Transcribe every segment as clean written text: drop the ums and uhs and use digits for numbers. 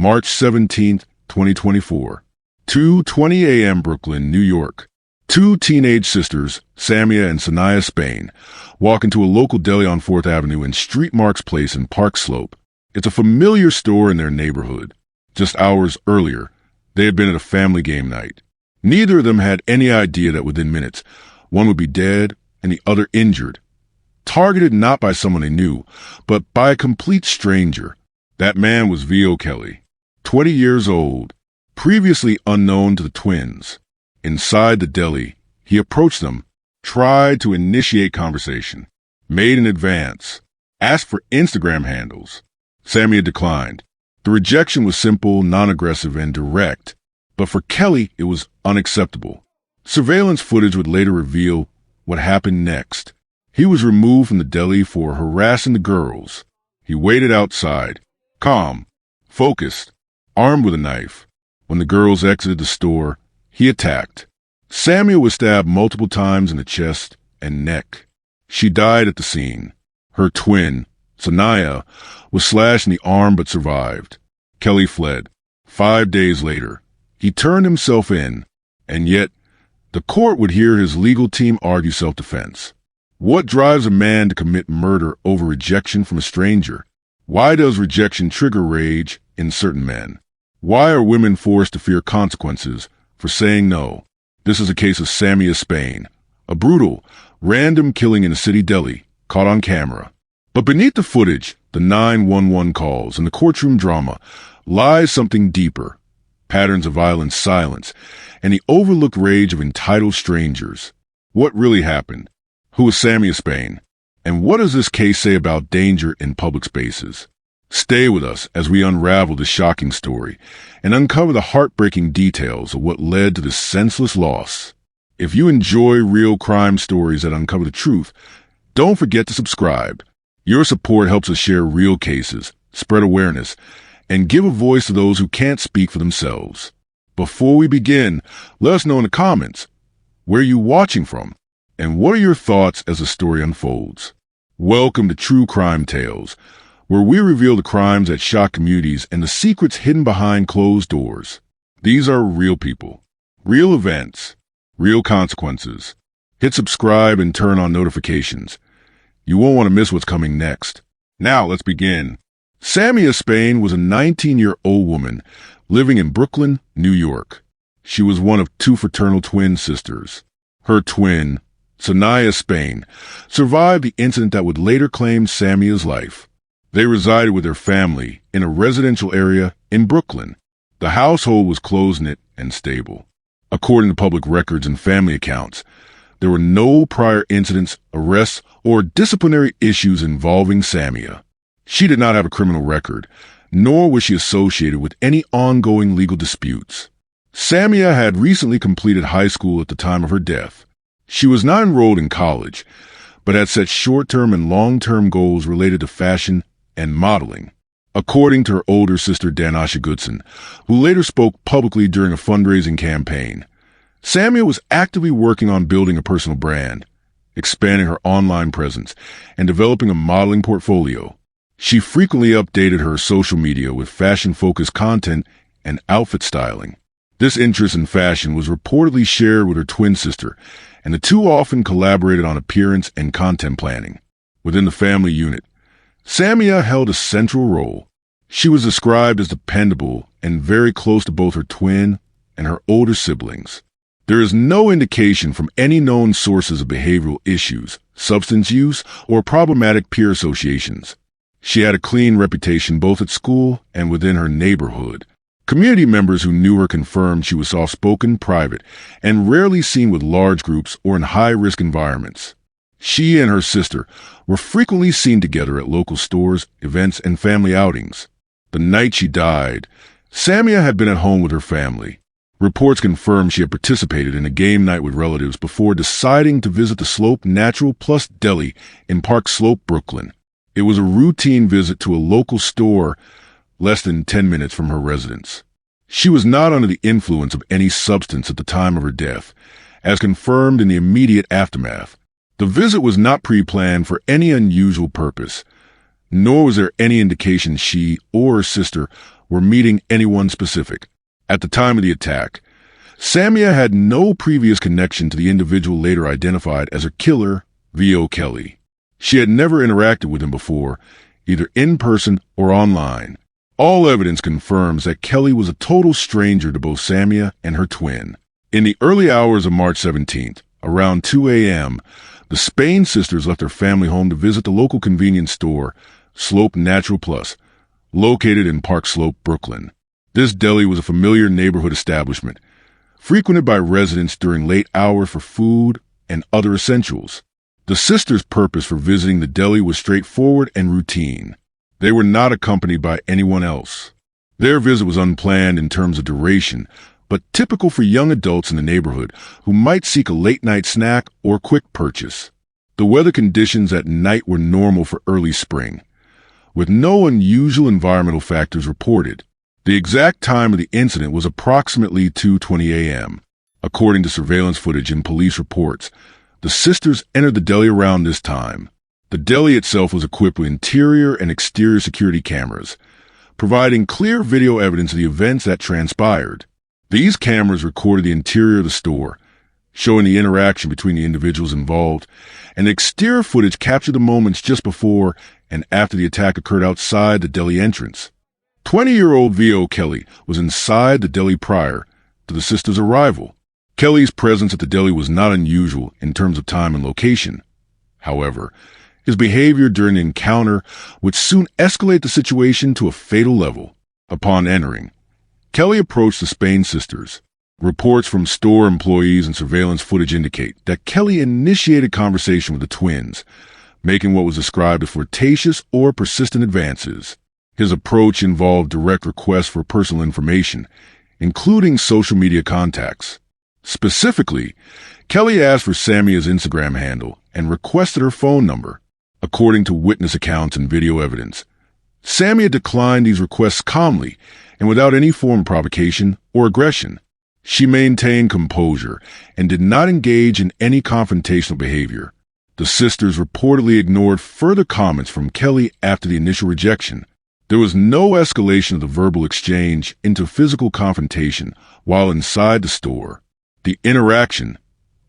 March 17, 2024. 2:20 a.m. Brooklyn, New York. Two teenage sisters, Samyia and Samyia Spain, walk into a local deli on 4th Avenue and Street Marks Place in Park Slope. It's a familiar store in their neighborhood. Just hours earlier, they had been at a family game night. Neither of them had any idea that within minutes, one would be dead and the other injured. Targeted not by someone they knew, but by a complete stranger. That man was V.O. Kelly, 20 years old, previously unknown to the twins. Inside the deli, he approached them, tried to initiate conversation, made an advance, asked for Instagram handles. Samyia declined. The rejection was simple, non-aggressive, and direct, but for Kelly, it was unacceptable. Surveillance footage would later reveal what happened next. He was removed from the deli for harassing the girls. He waited outside, calm, focused, armed with a knife. When the girls exited the store, he attacked. Samyia was stabbed multiple times in the chest and neck. She died at the scene. Her twin, Samyia, was slashed in the arm but survived. Kelly fled. 5 days later, he turned himself in, and yet the court would hear his legal team argue self-defense. What drives a man to commit murder over rejection from a stranger? Why does rejection trigger rage in certain men? Why are women forced to fear consequences for saying no? This is a case of Samyia Spain, a brutal, random killing in a city deli, caught on camera. But beneath the footage, the 911 calls, and the courtroom drama, lies something deeper. Patterns of violence, silence, and the overlooked rage of entitled strangers. What really happened? Who is Samyia Spain? And what does this case say about danger in public spaces? Stay with us as we unravel this shocking story and uncover the heartbreaking details of what led to this senseless loss. If you enjoy real crime stories that uncover the truth, don't forget to subscribe. Your support helps us share real cases, spread awareness, and give a voice to those who can't speak for themselves. Before we begin, let us know in the comments, where are you watching from? And what are your thoughts as the story unfolds? Welcome to True Crime Tales, where we reveal the crimes that shock communities and the secrets hidden behind closed doors. These are real people, real events, real consequences. Hit subscribe and turn on notifications. You won't want to miss what's coming next. Now let's begin. Samyia Spain was a 19-year-old woman living in Brooklyn, New York. She was one of two fraternal twin sisters. Her twin, Samyia Spain, survived the incident that would later claim Samyia's life. They resided with their family in a residential area in Brooklyn. The household was close-knit and stable. According to public records and family accounts, there were no prior incidents, arrests, or disciplinary issues involving Samyia. She did not have a criminal record, nor was she associated with any ongoing legal disputes. Samyia had recently completed high school at the time of her death. She was not enrolled in college, but had set short-term and long-term goals related to fashion and modeling. According to her older sister Danisha Goodson, who later spoke publicly during a fundraising campaign, Samyia was actively working on building a personal brand, expanding her online presence, and developing a modeling portfolio. She frequently updated her social media with fashion-focused content and outfit styling. This interest in fashion was reportedly shared with her twin sister, and the two often collaborated on appearance and content planning. Within the family unit, Samyia held a central role. She was described as dependable and very close to both her twin and her older siblings. There is no indication from any known sources of behavioral issues, substance use, or problematic peer associations. She had a clean reputation both at school and within her neighborhood. Community members who knew her confirmed she was soft-spoken, private, and rarely seen with large groups or in high-risk environments. She and her sister were frequently seen together at local stores, events, and family outings. The night she died, Samyia had been at home with her family. Reports confirmed she had participated in a game night with relatives before deciding to visit the Slope Natural Plus Deli in Park Slope, Brooklyn. It was a routine visit to a local store less than 10 minutes from her residence. She was not under the influence of any substance at the time of her death, as confirmed in the immediate aftermath. The visit was not pre-planned for any unusual purpose, nor was there any indication she or her sister were meeting anyone specific. At the time of the attack, Samyia had no previous connection to the individual later identified as her killer, V.O. Kelly. She had never interacted with him before, either in person or online. All evidence confirms that Kelly was a total stranger to both Samyia and her twin. In the early hours of March 17th, around 2 a.m., the Spain sisters left their family home to visit the local convenience store, Slope Natural Plus, located in Park Slope, Brooklyn. This deli was a familiar neighborhood establishment, frequented by residents during late hours for food and other essentials. The sisters' purpose for visiting the deli was straightforward and routine. They were not accompanied by anyone else. Their visit was unplanned in terms of duration, but typical for young adults in the neighborhood who might seek a late-night snack or quick purchase. The weather conditions at night were normal for early spring, with no unusual environmental factors reported. The exact time of the incident was approximately 2:20 a.m. According to surveillance footage and police reports, the sisters entered the deli around this time. The deli itself was equipped with interior and exterior security cameras, providing clear video evidence of the events that transpired. These cameras recorded the interior of the store, showing the interaction between the individuals involved, and the exterior footage captured the moments just before and after the attack occurred outside the deli entrance. 20-year-old V.O. Kelly was inside the deli prior to the sisters' arrival. Kelly's presence at the deli was not unusual in terms of time and location. However, his behavior during the encounter would soon escalate the situation to a fatal level. Upon entering, Kelly approached the Spain sisters. Reports from store employees and surveillance footage indicate that Kelly initiated conversation with the twins, making what was described as flirtatious or persistent advances. His approach involved direct requests for personal information, including social media contacts. Specifically, Kelly asked for Samyia's Instagram handle and requested her phone number. According to witness accounts and video evidence, Samyia declined these requests calmly and without any form of provocation or aggression. She maintained composure and did not engage in any confrontational behavior. The sisters reportedly ignored further comments from Kelly after the initial rejection. There was no escalation of the verbal exchange into physical confrontation while inside the store. The interaction,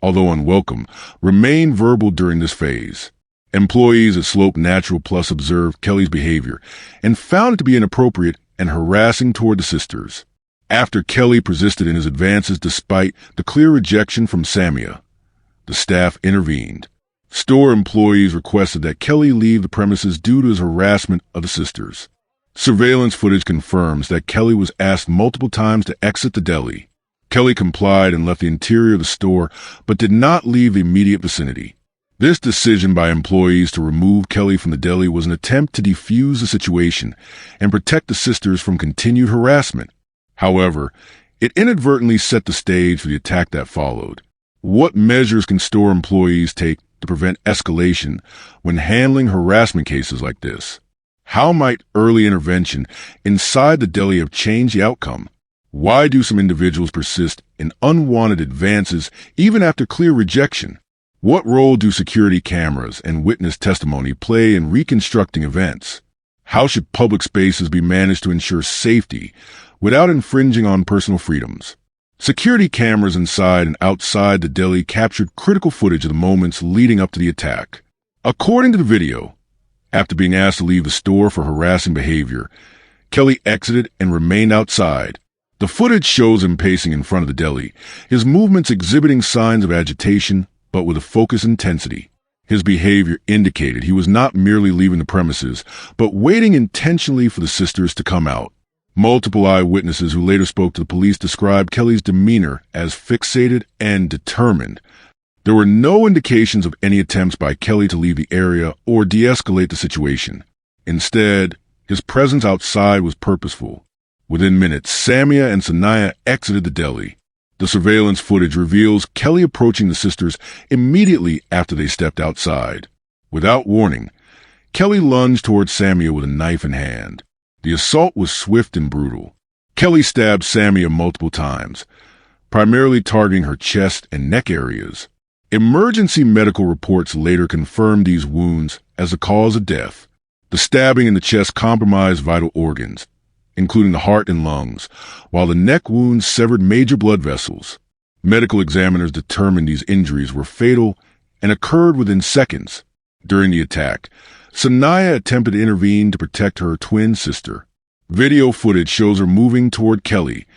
although unwelcome, remained verbal during this phase. Employees at Slope Natural Plus observed Kelly's behavior and found it to be inappropriate and harassing toward the sisters. After Kelly persisted in his advances despite the clear rejection from Samyia, the staff intervened. Store employees requested that Kelly leave the premises due to his harassment of the sisters. Surveillance footage confirms that Kelly was asked multiple times to exit the deli. Kelly complied and left the interior of the store, but did not leave the immediate vicinity. This decision by employees to remove Kelly from the deli was an attempt to defuse the situation and protect the sisters from continued harassment. However, it inadvertently set the stage for the attack that followed. What measures can store employees take to prevent escalation when handling harassment cases like this? How might early intervention inside the deli have changed the outcome? Why do some individuals persist in unwanted advances even after clear rejection? What role do security cameras and witness testimony play in reconstructing events? How should public spaces be managed to ensure safety without infringing on personal freedoms? Security cameras inside and outside the deli captured critical footage of the moments leading up to the attack. According to the video, after being asked to leave the store for harassing behavior, Kelly exited and remained outside. The footage shows him pacing in front of the deli, his movements exhibiting signs of agitation, but with a focused intensity. His behavior indicated he was not merely leaving the premises, but waiting intentionally for the sisters to come out. Multiple eyewitnesses who later spoke to the police described Kelly's demeanor as fixated and determined. There were no indications of any attempts by Kelly to leave the area or de-escalate the situation. Instead, his presence outside was purposeful. Within minutes, Samyia and Sanaya exited the deli. The surveillance footage reveals Kelly approaching the sisters immediately after they stepped outside. Without warning, Kelly lunged towards Samyia with a knife in hand. The assault was swift and brutal. Kelly stabbed Samyia multiple times, primarily targeting her chest and neck areas. Emergency medical reports later confirmed these wounds as the cause of death. The stabbing in the chest compromised vital organs, including the heart and lungs, while the neck wounds severed major blood vessels. Medical examiners determined these injuries were fatal and occurred within seconds. During the attack, Samyia attempted to intervene to protect her twin sister. Video footage shows her moving toward Kelly,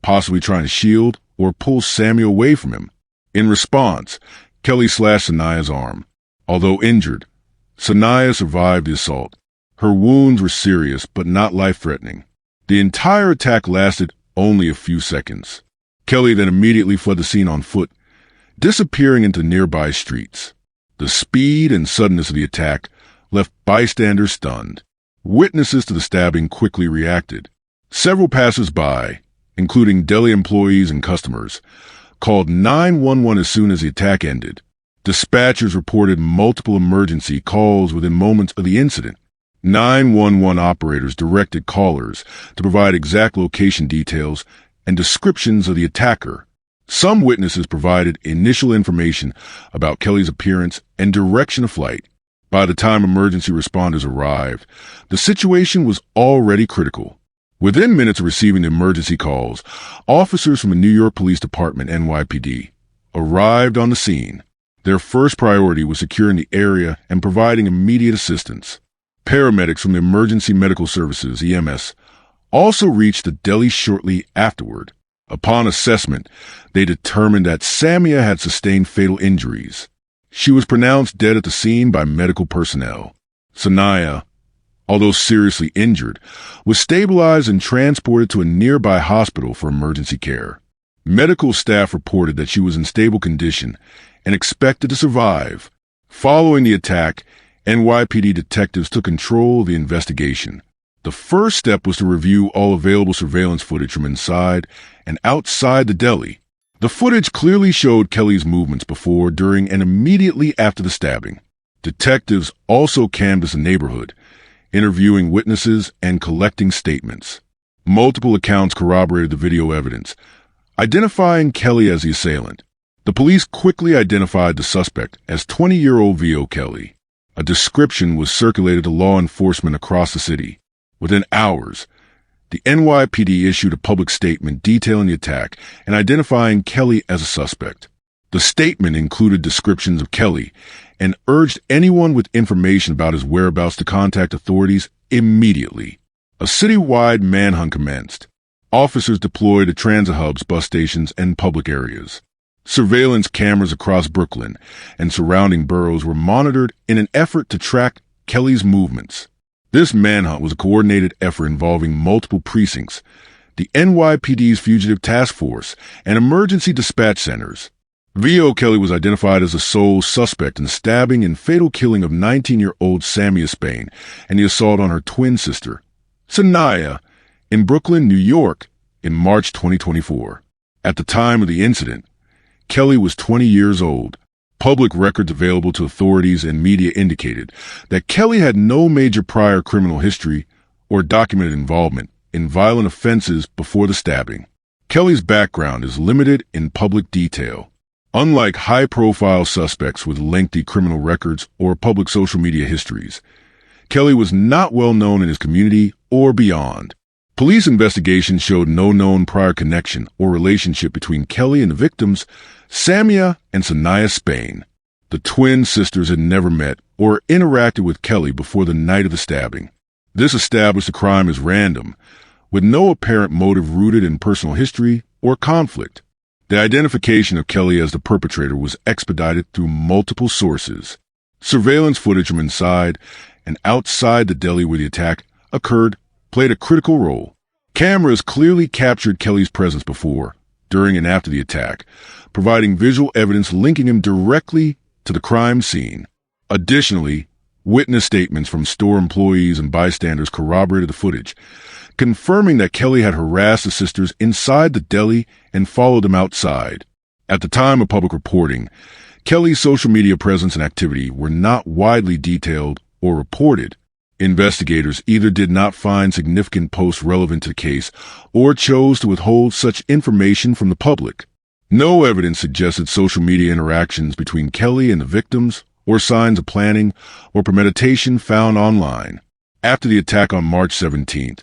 possibly trying to shield or pull Samyia away from him. In response, Kelly slashed Samyia's arm. Although injured, Samyia survived the assault. Her wounds were serious but not life-threatening. The entire attack lasted only a few seconds. Kelly then immediately fled the scene on foot, disappearing into nearby streets. The speed and suddenness of the attack left bystanders stunned. Witnesses to the stabbing quickly reacted. Several passers-by, including deli employees and customers, called 911 as soon as the attack ended. Dispatchers reported multiple emergency calls within moments of the incident. 911 operators directed callers to provide exact location details and descriptions of the attacker. Some witnesses provided initial information about Kelly's appearance and direction of flight. By the time emergency responders arrived, the situation was already critical. Within minutes of receiving the emergency calls, officers from the New York Police Department, NYPD, arrived on the scene. Their first priority was securing the area and providing immediate assistance. Paramedics from the Emergency Medical Services, EMS, also reached the deli shortly afterward. Upon assessment, they determined that Samyia had sustained fatal injuries. She was pronounced dead at the scene by medical personnel. Samyia, although seriously injured, was stabilized and transported to a nearby hospital for emergency care. Medical staff reported that she was in stable condition and expected to survive. Following the attack, NYPD detectives took control of the investigation. The first step was to review all available surveillance footage from inside and outside the deli. The footage clearly showed Kelly's movements before, during, and immediately after the stabbing. Detectives also canvassed the neighborhood, interviewing witnesses and collecting statements. Multiple accounts corroborated the video evidence, identifying Kelly as the assailant. The police quickly identified the suspect as 20-year-old V.O. Kelly. A description was circulated to law enforcement across the city. Within hours, the NYPD issued a public statement detailing the attack and identifying Kelly as a suspect. The statement included descriptions of Kelly and urged anyone with information about his whereabouts to contact authorities immediately. A citywide manhunt commenced. Officers deployed to transit hubs, bus stations, and public areas. Surveillance cameras across Brooklyn and surrounding boroughs were monitored in an effort to track Kelly's movements. This manhunt was a coordinated effort involving multiple precincts, the NYPD's Fugitive Task Force, and emergency dispatch centers. V.O. Kelly was identified as the sole suspect in the stabbing and fatal killing of 19-year-old Samyia Spain and the assault on her twin sister, Samyia, in Brooklyn, New York, in March 2024. At the time of the incident, Kelly was 20 years old. Public records available to authorities and media indicated that Kelly had no major prior criminal history or documented involvement in violent offenses before the stabbing. Kelly's background is limited in public detail. Unlike high-profile suspects with lengthy criminal records or public social media histories, Kelly was not well known in his community or beyond. Police investigations showed no known prior connection or relationship between Kelly and the victims, Samyia and Samyia Spain. The twin sisters had never met or interacted with Kelly before the night of the stabbing. This established the crime as random, with no apparent motive rooted in personal history or conflict. The identification of Kelly as the perpetrator was expedited through multiple sources. Surveillance footage from inside and outside the deli where the attack occurred played a critical role. Cameras clearly captured Kelly's presence before, during, and after the attack, providing visual evidence linking him directly to the crime scene. Additionally, witness statements from store employees and bystanders corroborated the footage, confirming that Kelly had harassed the sisters inside the deli and followed them outside. At the time of public reporting, Kelly's social media presence and activity were not widely detailed or reported. Investigators either did not find significant posts relevant to the case or chose to withhold such information from the public. No evidence suggested social media interactions between Kelly and the victims or signs of planning or premeditation found online. After the attack on March 17th,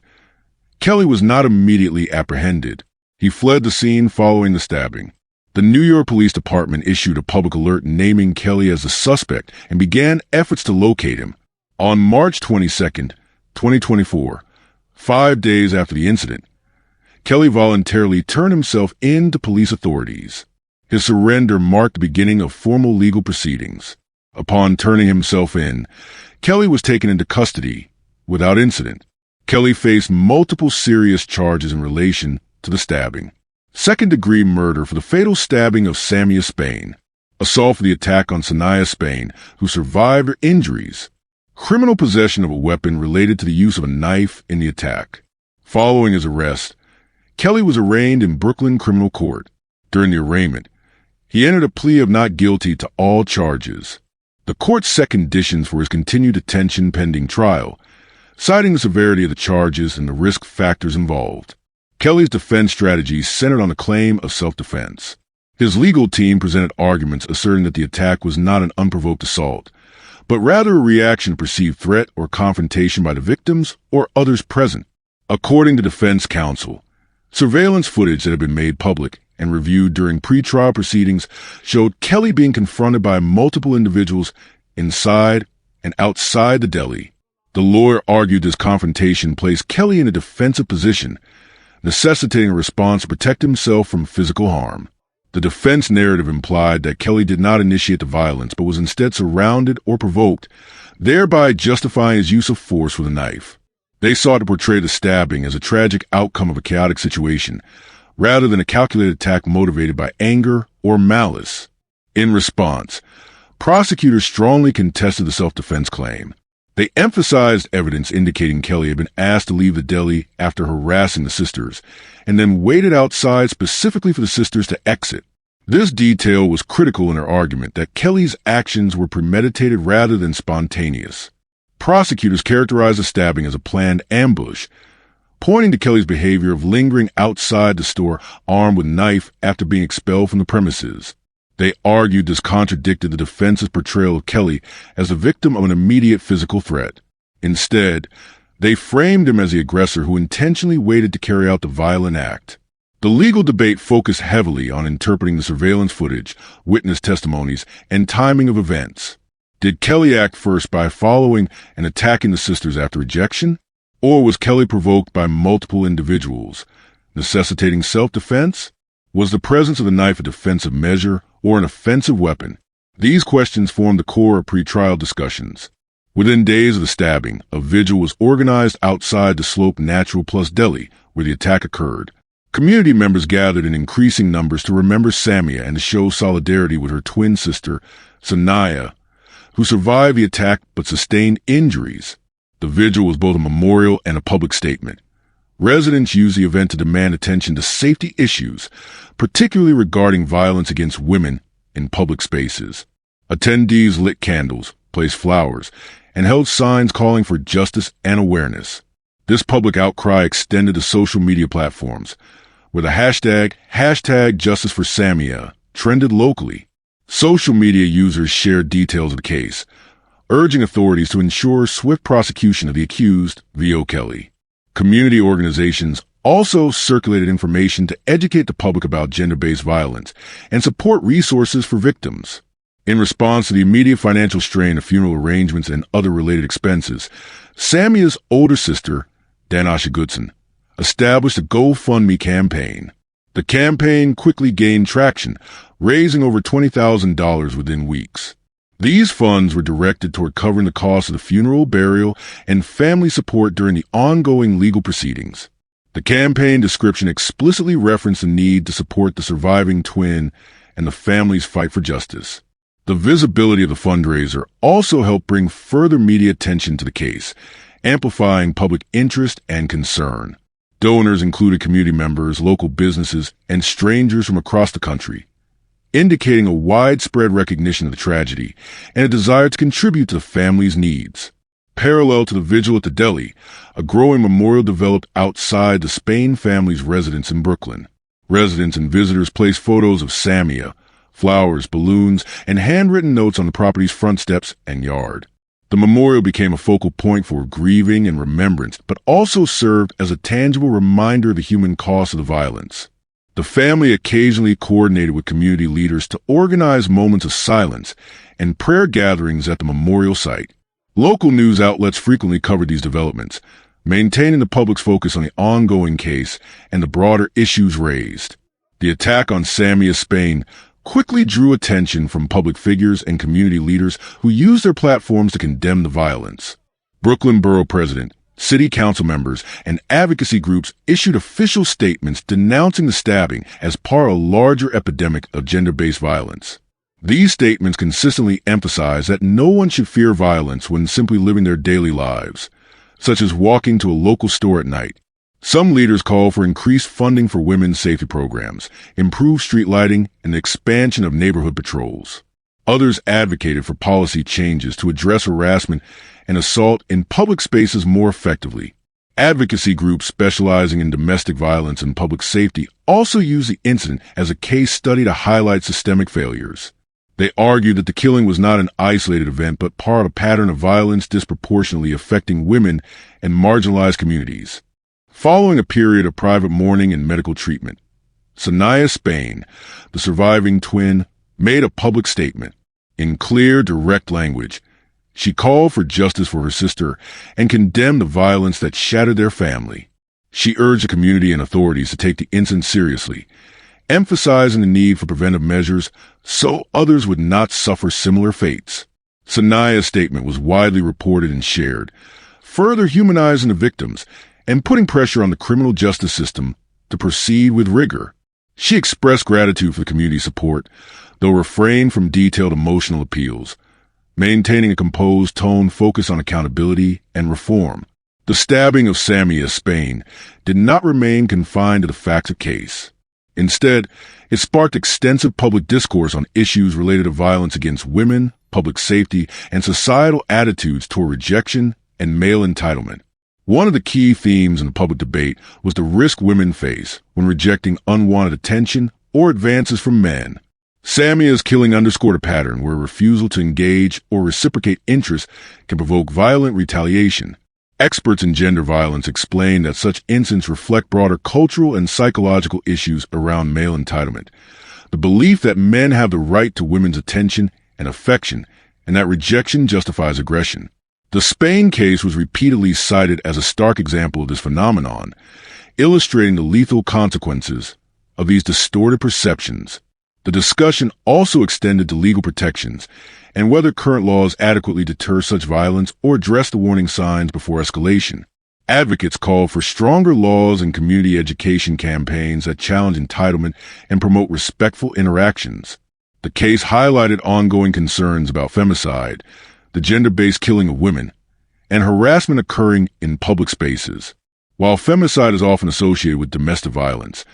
Kelly was not immediately apprehended. He fled the scene following the stabbing. The New York Police Department issued a public alert naming Kelly as the suspect and began efforts to locate him. On March 22, 2024, 5 days after the incident, Kelly voluntarily turned himself in to police authorities. His surrender marked the beginning of formal legal proceedings. Upon turning himself in, Kelly was taken into custody without incident. Kelly faced multiple serious charges in relation to the stabbing. Second-degree murder for the fatal stabbing of Samyia Spain, assault for the attack on Samyia Spain, who survived her injuries, criminal possession of a weapon related to the use of a knife in the attack. Following his arrest, Kelly was arraigned in Brooklyn Criminal Court. During the arraignment, he entered a plea of not guilty to all charges. The court set conditions for his continued detention pending trial, citing the severity of the charges and the risk factors involved. Kelly's defense strategy centered on a claim of self-defense. His legal team presented arguments asserting that the attack was not an unprovoked assault, but rather a reaction to perceived threat or confrontation by the victims or others present. According to defense counsel, surveillance footage that had been made public and reviewed during pretrial proceedings showed Kelly being confronted by multiple individuals inside and outside the deli. The lawyer argued this confrontation placed Kelly in a defensive position, necessitating a response to protect himself from physical harm. The defense narrative implied that Kelly did not initiate the violence but was instead surrounded or provoked, thereby justifying his use of force with a knife. They sought to portray the stabbing as a tragic outcome of a chaotic situation, rather than a calculated attack motivated by anger or malice. In response, prosecutors strongly contested the self-defense claim. They emphasized evidence indicating Kelly had been asked to leave the deli after harassing the sisters, and then waited outside specifically for the sisters to exit. This detail was critical in their argument that Kelly's actions were premeditated rather than spontaneous. Prosecutors characterized the stabbing as a planned ambush, pointing to Kelly's behavior of lingering outside the store armed with a knife after being expelled from the premises. They argued this contradicted the defense's portrayal of Kelly as the victim of an immediate physical threat. Instead, they framed him as the aggressor who intentionally waited to carry out the violent act. The legal debate focused heavily on interpreting the surveillance footage, witness testimonies, and timing of events. Did Kelly act first by following and attacking the sisters after ejection? Or was Kelly provoked by multiple individuals, necessitating self-defense? Was the presence of the knife a defensive measure or an offensive weapon? These questions formed the core of pretrial discussions. Within days of the stabbing, a vigil was organized outside the Slope Natural Plus Deli, where the attack occurred. Community members gathered in increasing numbers to remember Samyia and to show solidarity with her twin sister, Samyia, who survived the attack but sustained injuries. The vigil was both a memorial and a public statement. Residents used the event to demand attention to safety issues, particularly regarding violence against women in public spaces. Attendees lit candles, placed flowers, and held signs calling for justice and awareness. This public outcry extended to social media platforms, where the hashtag Justice for Samyia trended locally. Social media users shared details of the case, urging authorities to ensure swift prosecution of the accused, V.O. Kelly. Community organizations also circulated information to educate the public about gender-based violence and support resources for victims. In response to the immediate financial strain of funeral arrangements and other related expenses, Samyya's older sister, Danasha Goodson, established a GoFundMe campaign. The campaign quickly gained traction, raising over $20,000 within weeks. These funds were directed toward covering the cost of the funeral, burial, and family support during the ongoing legal proceedings. The campaign description explicitly referenced the need to support the surviving twin and the family's fight for justice. The visibility of the fundraiser also helped bring further media attention to the case, amplifying public interest and concern. Donors included community members, local businesses, and strangers from across the country, indicating a widespread recognition of the tragedy and a desire to contribute to the family's needs. Parallel to the vigil at the deli, a growing memorial developed outside the Spain family's residence in Brooklyn. Residents and visitors placed photos of Samyia, flowers, balloons, and handwritten notes on the property's front steps and yard. The memorial became a focal point for grieving and remembrance, but also served as a tangible reminder of the human cost of the violence. The family occasionally coordinated with community leaders to organize moments of silence and prayer gatherings at the memorial site. Local news outlets frequently covered these developments, maintaining the public's focus on the ongoing case and the broader issues raised. The attack on Samyia Spain quickly drew attention from public figures and community leaders who used their platforms to condemn the violence. Brooklyn Borough President, city council members, and advocacy groups issued official statements denouncing the stabbing as part of a larger epidemic of gender-based violence. These statements consistently emphasize that no one should fear violence when simply living their daily lives, such as walking to a local store at night. Some leaders call for increased funding for women's safety programs, improved street lighting, and the expansion of neighborhood patrols. Others advocated for policy changes to address harassment and assault in public spaces more effectively. Advocacy groups specializing in domestic violence and public safety also used the incident as a case study to highlight systemic failures. They argued that the killing was not an isolated event but part of a pattern of violence disproportionately affecting women and marginalized communities. Following a period of private mourning and medical treatment, Samyia Spain, the surviving twin, made a public statement. In clear, direct language, she called for justice for her sister and condemned the violence that shattered their family. She urged the community and authorities to take the incident seriously, emphasizing the need for preventive measures so others would not suffer similar fates. Samyia's statement was widely reported and shared, further humanizing the victims and putting pressure on the criminal justice system to proceed with rigor. She expressed gratitude for the community's support, though refrained from detailed emotional appeals, maintaining a composed tone focused on accountability and reform. The stabbing of Samyia Spain did not remain confined to the facts of the case. Instead, it sparked extensive public discourse on issues related to violence against women, public safety, and societal attitudes toward rejection and male entitlement. One of the key themes in the public debate was the risk women face when rejecting unwanted attention or advances from men. Samyia's killing underscored a pattern where refusal to engage or reciprocate interest can provoke violent retaliation. Experts in gender violence explain that such incidents reflect broader cultural and psychological issues around male entitlement. The belief that men have the right to women's attention and affection, and that rejection justifies aggression. The Spain case was repeatedly cited as a stark example of this phenomenon, illustrating the lethal consequences of these distorted perceptions. The discussion also extended to legal protections and whether current laws adequately deter such violence or address the warning signs before escalation. Advocates called for stronger laws and community education campaigns that challenge entitlement and promote respectful interactions. The case highlighted ongoing concerns about femicide, the gender-based killing of women, and harassment occurring in public spaces. While femicide is often associated with domestic violence,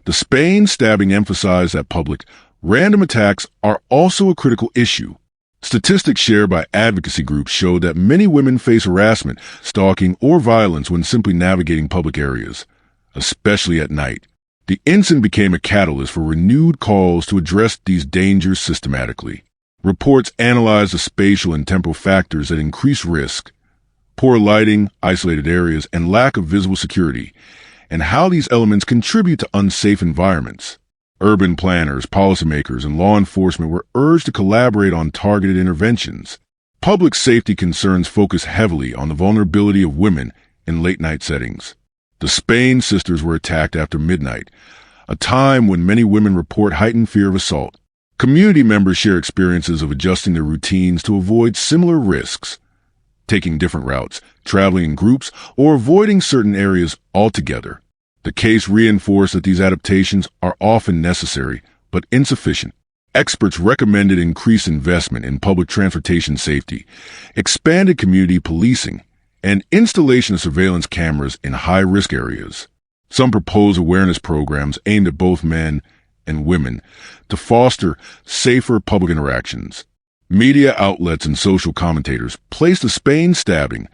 the Spain stabbing emphasized that public, random attacks are also a critical issue. Statistics shared by advocacy groups show that many women face harassment, stalking, or violence when simply navigating public areas, especially at night. The incident became a catalyst for renewed calls to address these dangers systematically. Reports analyzed the spatial and temporal factors that increase risk, poor lighting, isolated areas, and lack of visible security, and how these elements contribute to unsafe environments. Urban planners, policymakers, and law enforcement were urged to collaborate on targeted interventions. Public safety concerns focus heavily on the vulnerability of women in late-night settings. The Spain sisters were attacked after midnight, a time when many women report heightened fear of assault. Community members share experiences of adjusting their routines to avoid similar risks, taking different routes, traveling in groups, or avoiding certain areas altogether. The case reinforced that these adaptations are often necessary, but insufficient. Experts recommended increased investment in public transportation safety, expanded community policing, and installation of surveillance cameras in high-risk areas. Some proposed awareness programs aimed at both men and women to foster safer public interactions. Media outlets and social commentators placed the Spain stabbing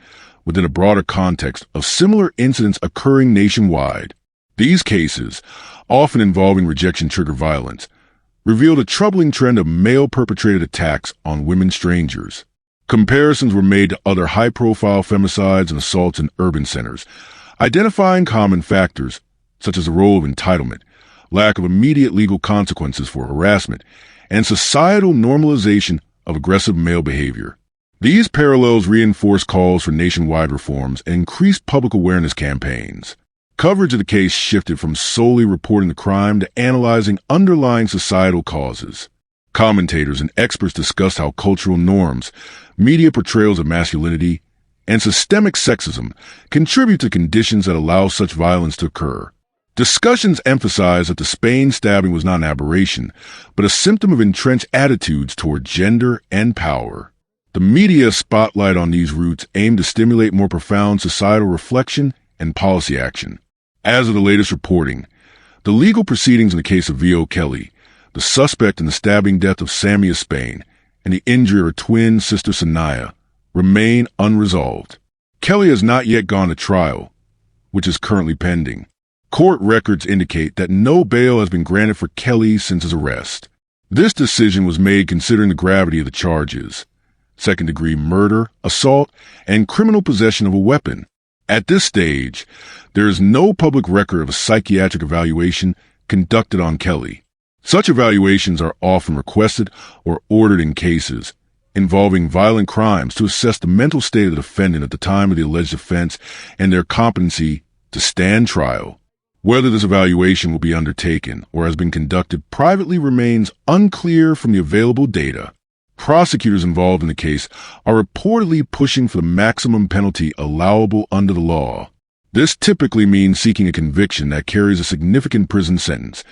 within a broader context of similar incidents occurring nationwide. These cases, often involving rejection-triggered violence, revealed a troubling trend of male-perpetrated attacks on women strangers. Comparisons were made to other high-profile femicides and assaults in urban centers, identifying common factors such as the role of entitlement, lack of immediate legal consequences for harassment, and societal normalization of aggressive male behavior. These parallels reinforce calls for nationwide reforms and increased public awareness campaigns. Coverage of the case shifted from solely reporting the crime to analyzing underlying societal causes. Commentators and experts discussed how cultural norms, media portrayals of masculinity, and systemic sexism contribute to conditions that allow such violence to occur. Discussions emphasized that the Spain stabbing was not an aberration, but a symptom of entrenched attitudes toward gender and power. The media spotlight on these roots aimed to stimulate more profound societal reflection and policy action. As of the latest reporting, the legal proceedings in the case of V.O. Kelly, the suspect in the stabbing death of Samyia Spain, and the injury of her twin sister Samyia, remain unresolved. Kelly has not yet gone to trial, which is currently pending. Court records indicate that no bail has been granted for Kelly since his arrest. This decision was made considering the gravity of the charges: second-degree murder, assault, and criminal possession of a weapon. At this stage, there is no public record of a psychiatric evaluation conducted on Kelly. Such evaluations are often requested or ordered in cases involving violent crimes to assess the mental state of the defendant at the time of the alleged offense and their competency to stand trial. Whether this evaluation will be undertaken or has been conducted privately remains unclear from the available data. Prosecutors involved in the case are reportedly pushing for the maximum penalty allowable under the law. This typically means seeking a conviction that carries a significant prison sentence,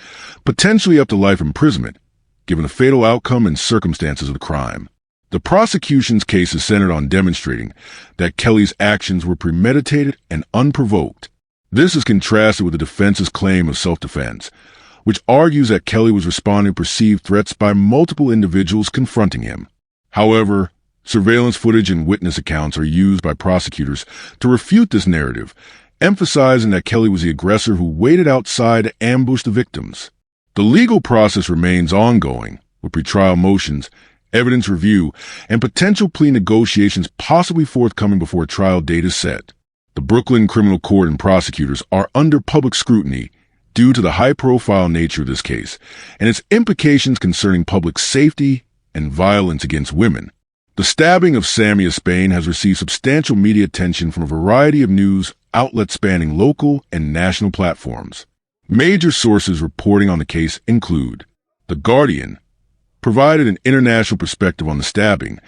potentially up to life imprisonment, given the fatal outcome and circumstances of the crime. The prosecution's case is centered on demonstrating that Kelly's actions were premeditated and unprovoked. This is contrasted with the defense's claim of self-defense, which argues that Kelly was responding to perceived threats by multiple individuals confronting him. However, surveillance footage and witness accounts are used by prosecutors to refute this narrative, emphasizing that Kelly was the aggressor who waited outside to ambush the victims. The legal process remains ongoing, with pretrial motions, evidence review, and potential plea negotiations possibly forthcoming before a trial date is set. The Brooklyn Criminal Court and prosecutors are under public scrutiny due to the high-profile nature of this case and its implications concerning public safety and violence against women. The stabbing of Samyia Spain has received substantial media attention from a variety of news outlets spanning local and national platforms. Major sources reporting on the case include The Guardian, provided an international perspective on the stabbing,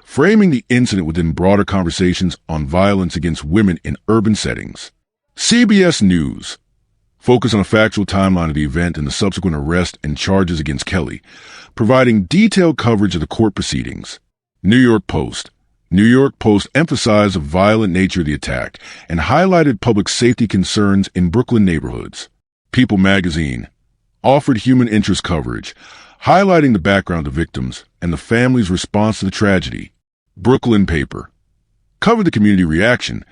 framing the incident within broader conversations on violence against women in urban settings. CBS News, focused on a factual timeline of the event and the subsequent arrest and charges against Kelly, providing detailed coverage of the court proceedings. New York Post emphasized the violent nature of the attack and highlighted public safety concerns in Brooklyn neighborhoods. People magazine offered human interest coverage, highlighting the background of victims and the family's response to the tragedy. Brooklyn Paper covered the community reaction,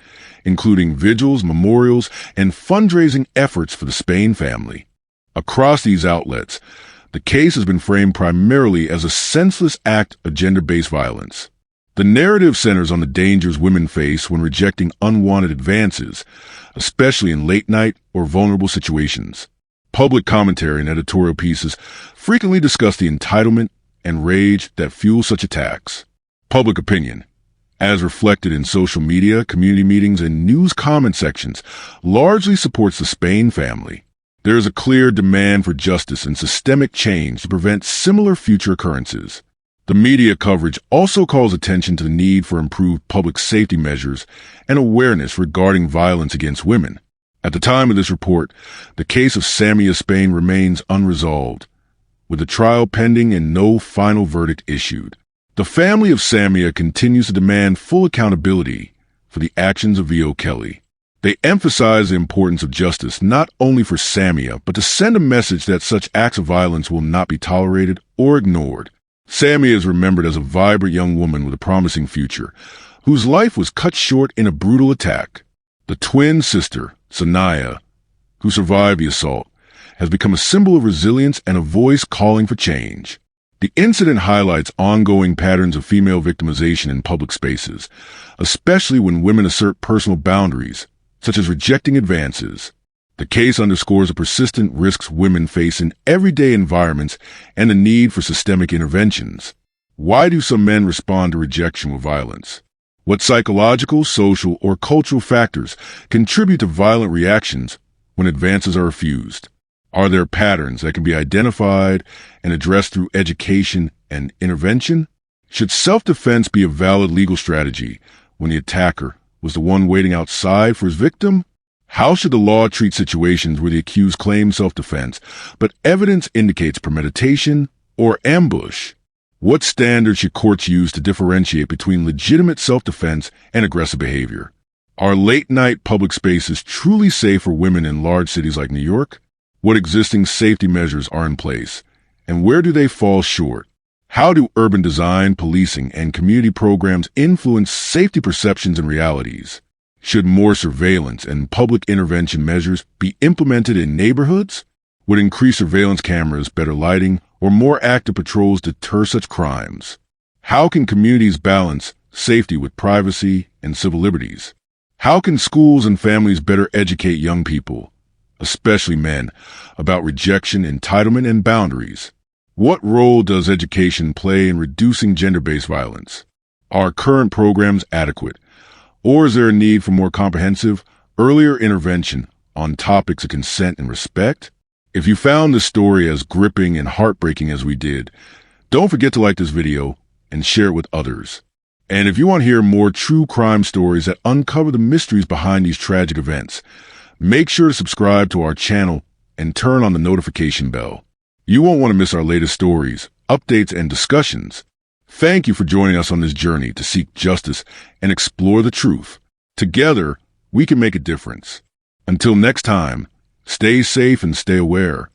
including vigils, memorials, and fundraising efforts for the Spain family. Across these outlets, the case has been framed primarily as a senseless act of gender-based violence. The narrative centers on the dangers women face when rejecting unwanted advances, especially in late-night or vulnerable situations. Public commentary and editorial pieces frequently discuss the entitlement and rage that fuel such attacks. Public opinion, as reflected in social media, community meetings, and news comment sections, largely supports the Spain family. There is a clear demand for justice and systemic change to prevent similar future occurrences. The media coverage also calls attention to the need for improved public safety measures and awareness regarding violence against women. At the time of this report, the case of Samyia Spain remains unresolved, with the trial pending and no final verdict issued. The family of Samyia continues to demand full accountability for the actions of V.O. Kelly. They emphasize the importance of justice not only for Samyia, but to send a message that such acts of violence will not be tolerated or ignored. Samyia is remembered as a vibrant young woman with a promising future, whose life was cut short in a brutal attack. The twin sister, Samyia, who survived the assault, has become a symbol of resilience and a voice calling for change. The incident highlights ongoing patterns of female victimization in public spaces, especially when women assert personal boundaries, such as rejecting advances. The case underscores the persistent risks women face in everyday environments and the need for systemic interventions. Why do some men respond to rejection with violence? What psychological, social, or cultural factors contribute to violent reactions when advances are refused? Are there patterns that can be identified and addressed through education and intervention? Should self-defense be a valid legal strategy when the attacker was the one waiting outside for his victim? How should the law treat situations where the accused claims self-defense, but evidence indicates premeditation or ambush? What standards should courts use to differentiate between legitimate self-defense and aggressive behavior? Are late-night public spaces truly safe for women in large cities like New York? What existing safety measures are in place, and where do they fall short? How do urban design, policing, and community programs influence safety perceptions and realities? Should more surveillance and public intervention measures be implemented in neighborhoods? Would increased surveillance cameras, better lighting, or more active patrols deter such crimes? How can communities balance safety with privacy and civil liberties? How can schools and families better educate young people, especially men, about rejection, entitlement, and boundaries? What role does education play in reducing gender-based violence? Are current programs adequate, or is there a need for more comprehensive, earlier intervention on topics of consent and respect? If you found this story as gripping and heartbreaking as we did, don't forget to like this video and share it with others. And if you want to hear more true crime stories that uncover the mysteries behind these tragic events, make sure to subscribe to our channel and turn on the notification bell. You won't want to miss our latest stories, updates, and discussions. Thank you for joining us on this journey to seek justice and explore the truth. Together, we can make a difference. Until next time, stay safe and stay aware.